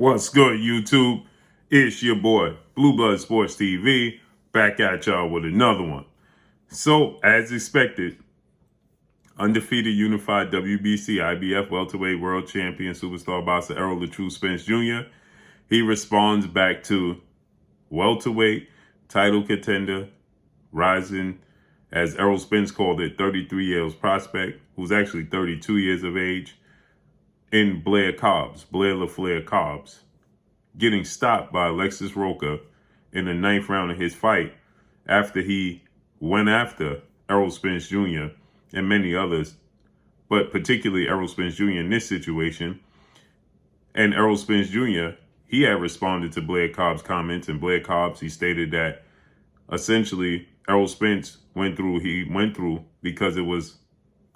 What's good, YouTube? It's your boy, Blue Blood Sports TV, back at y'all with another one. So, as expected, undefeated unified WBC IBF welterweight world champion superstar boxer Errol Spence Jr., he responds back to welterweight title contender, rising, as Errol Spence called it, 33-year-old prospect, who's actually 32 years of age, in Blair Cobbs, getting stopped by ALEXIS ROCHA in the 9th round of his fight after he went after Errol Spence Jr. and many others, but particularly Errol Spence Jr. in this situation. And Errol Spence Jr., he had responded to Blair Cobbs' comments, and Blair Cobbs, he stated that essentially Errol Spence went through because it was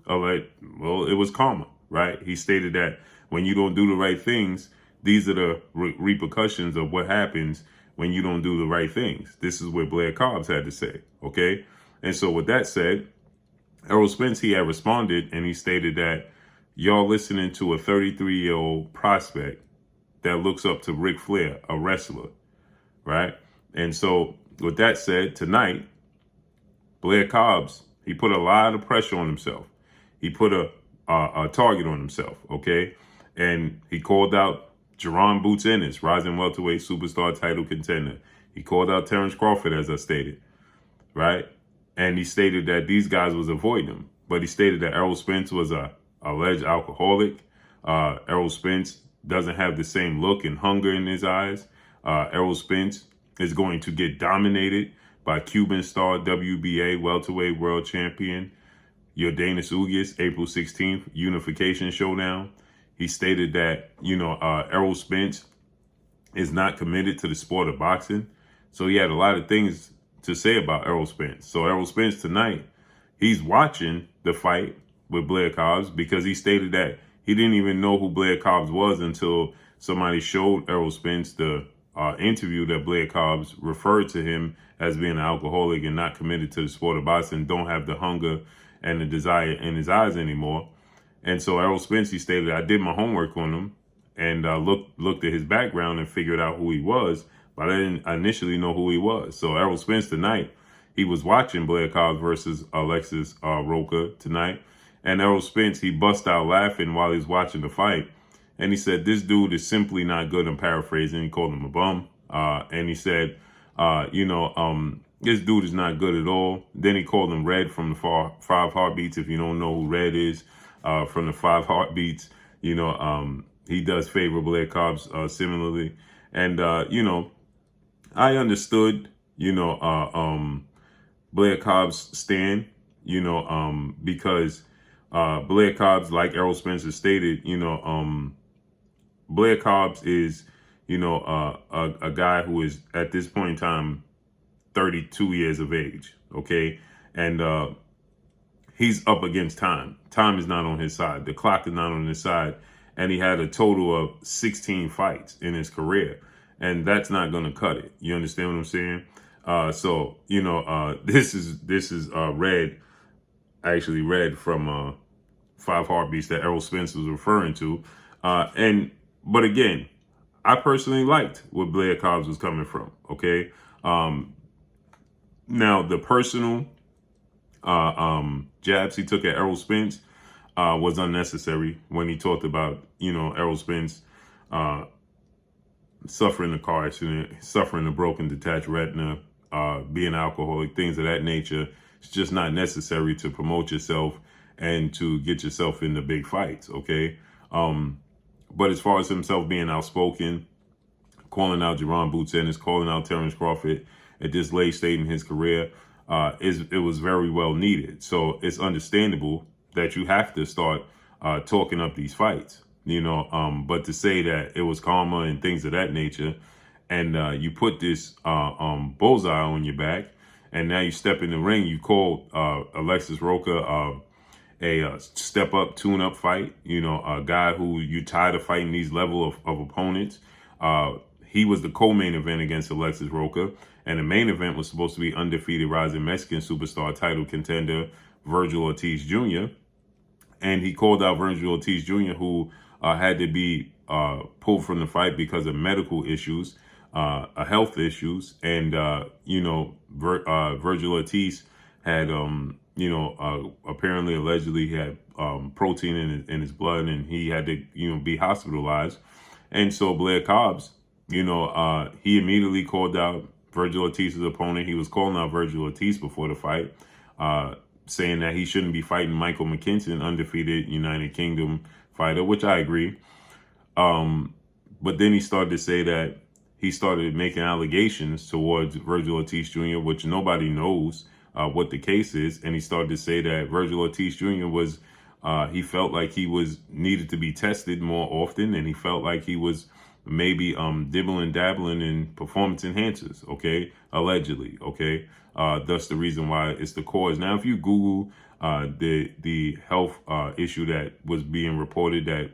it was karma, right? He stated that when you don't do the right things, these are the repercussions of what happens when you don't do the right things. This is what Blair Cobbs had to say, okay? And so with that said, Errol Spence, he had responded, and he stated that y'all listening to a 33-year-old prospect that looks up to Ric Flair, a wrestler, right? And so with that said, tonight, Blair Cobbs, he put a lot of pressure on himself. He put a target on himself, okay? And he called out Jaron Boots Ennis, rising welterweight superstar title contender. He called out Terrence Crawford, as I stated, right? And he stated that these guys was avoiding him. But he stated that Errol Spence was a alleged alcoholic. Errol Spence doesn't have the same look and hunger in his eyes. Errol Spence is going to get dominated by Cuban star WBA welterweight world champion Yordenis Ugas, April 16th, unification showdown. He stated that, Errol Spence is not committed to the sport of boxing. So he had a lot of things to say about Errol Spence. So Errol Spence tonight, he's watching the fight with Blair Cobbs because he stated that he didn't even know who Blair Cobbs was until somebody showed Errol Spence the interview that Blair Cobbs referred to him as being an alcoholic and not committed to the sport of boxing, don't have the hunger and the desire in his eyes anymore. And so Errol Spence, he stated, I did my homework on him and looked at his background and figured out who he was, but I didn't initially know who he was. So Errol Spence tonight, he was watching Blair Cobbs versus ALEXIS ROCHA tonight. And Errol Spence, he bust out laughing while he was watching the fight. And he said, this dude is simply not good. I'm paraphrasing. He called him a bum. And he said, this dude is not good at all. Then he called him Red from the Five Heartbeats. If you don't know who Red is, from the Five Heartbeats, he does favor Blair Cobbs similarly. And, I understood, Blair Cobbs' stand, because Blair Cobbs, like Errol Spence has stated, Blair Cobbs is, a guy who is at this point in time 32 years of age, okay? And he's up against time. Time is not on his side. The clock is not on his side. And he had a total of 16 fights in his career. And that's not going to cut it. You understand what I'm saying? This is Red from Five Heartbeats that Errol Spence was referring to. But again, I personally liked where Blair Cobbs was coming from, okay? Now, the personal jabs he took at Errol Spence was unnecessary when he talked about, Errol Spence suffering a car accident, suffering a broken detached retina, being alcoholic, things of that nature. It's just not necessary to promote yourself and to get yourself into big fights, okay? But as far as himself being outspoken, calling out Jaron Boots Ennis, calling out Terrence Crawford at this late stage in his career, it was very well needed. So it's understandable that you have to start talking up these fights, but to say that it was karma and things of that nature, and you put this bullseye on your back, and now you step in the ring, you call ALEXIS ROCHA a step-up, tune-up fight, a guy who you tired of fighting these level of opponents. He was the co-main event against ALEXIS ROCHA, and the main event was supposed to be undefeated rising Mexican superstar title contender Vergil Ortiz Jr., and he called out Vergil Ortiz Jr., who had to be pulled from the fight because of medical issues, health issues, and Virgil Ortiz had apparently allegedly he had protein in his blood, and he had to be hospitalized. And so Blair Cobbs, he immediately called out Virgil Ortiz's opponent. He was calling out Virgil Ortiz before the fight, saying that he shouldn't be fighting Michael McKinson, undefeated United Kingdom fighter, which I agree. But then he started to say that he started making allegations towards Virgil Ortiz Jr., which nobody knows what the case is. And he started to say that Virgil Ortiz Jr. was, he felt like he was needed to be tested more often, and he felt like he was maybe dibbling dabbling in performance enhancers, okay, allegedly, okay. That's the reason why it's the cause. Now, if you Google the health issue that was being reported that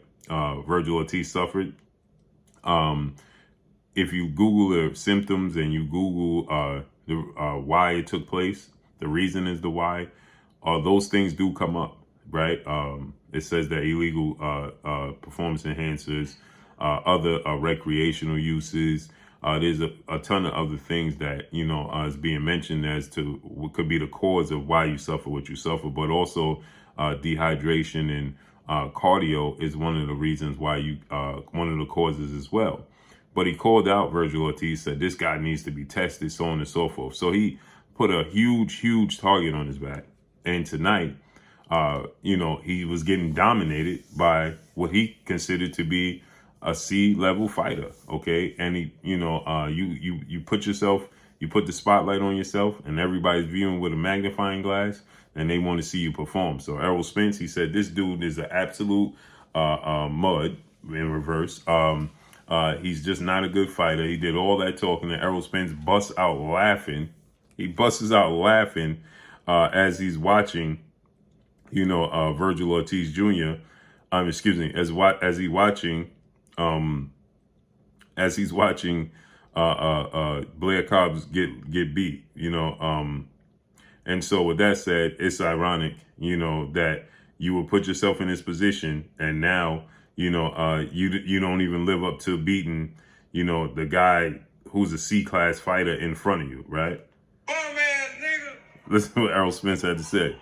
Virgil Ortiz suffered, if you Google the symptoms and you Google why it took place, the reason is the why, those things do come up, right? It says that illegal performance enhancers, other recreational uses. There's a ton of other things that, is being mentioned as to what could be the cause of why you suffer what you suffer, but also dehydration and cardio is one of the reasons why one of the causes as well. But he called out Virgil Ortiz, said this guy needs to be tested, so on and so forth. So he put a huge target on his back. And tonight, he was getting dominated by what he considered to be a C-level fighter, okay? And he, you put the spotlight on yourself, and everybody's viewing with a magnifying glass, and they want to see you perform. So Errol Spence, he said, this dude is an absolute mud in reverse. He's just not a good fighter. He did all that talking, and Errol Spence busts out laughing. He busts out laughing as he's watching, Virgil Ortiz Jr. As he's watching Blair Cobbs get beat, and so with that said, it's ironic, that you will put yourself in this position, and now, you don't even live up to beating, the guy who's a C-class fighter in front of you, right? Bum ass nigga. Listen to what Errol Spence had to say.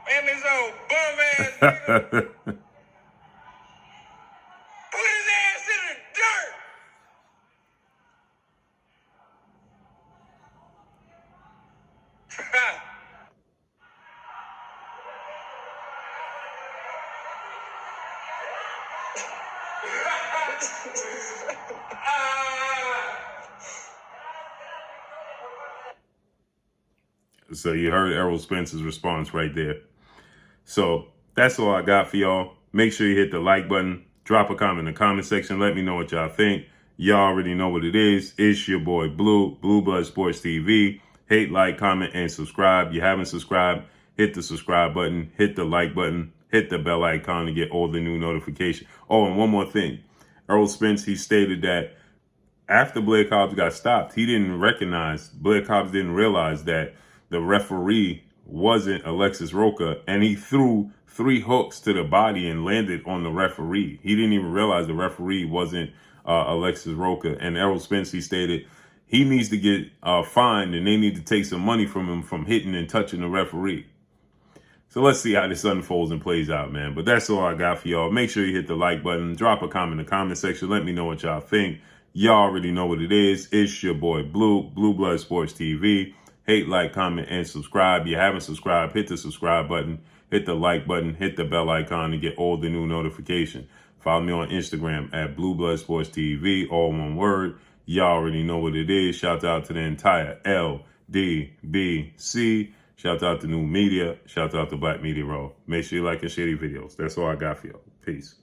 Man, this old bum ass nigga. Put his ass in the dirt. So you heard Errol Spence's response right there. So that's all I got for y'all. Make sure you hit the like button. Drop a comment in the comment section. Let me know what y'all think. Y'all already know what it is. It's your boy Blue Blood Sports TV. Hate, like, comment, and subscribe. You haven't subscribed, hit the subscribe button. Hit the like button. Hit the bell icon to get all the new notifications. Oh, and one more thing. Errol Spence, he stated that after Blair Cobbs got stopped, Blair Cobbs didn't realize that the referee wasn't Alexis ROCHA, and he threw 3 hooks to the body and landed on the referee. He didn't even realize the referee wasn't Alexis ROCHA. And Errol Spence, he stated he needs to get fined, and they need to take some money from him from hitting and touching the referee. So let's see how this unfolds and plays out, man. But that's all I got for y'all. Make sure you hit the like button. Drop a comment in the comment section. Let me know what y'all think. Y'all already know what it is. It's your boy Blue Blood Sports TV. Hate, like, comment, and subscribe. You haven't subscribed, hit the subscribe button, hit the like button, hit the bell icon to get all the new notifications. Follow me on Instagram at Blue Blood Sports TV, all one word. Y'all already know what it is. Shout out to the entire LDBC. Shout out to New Media. Shout out to Black Media Row. Make sure you like and share these videos. That's all I got for y'all. Peace.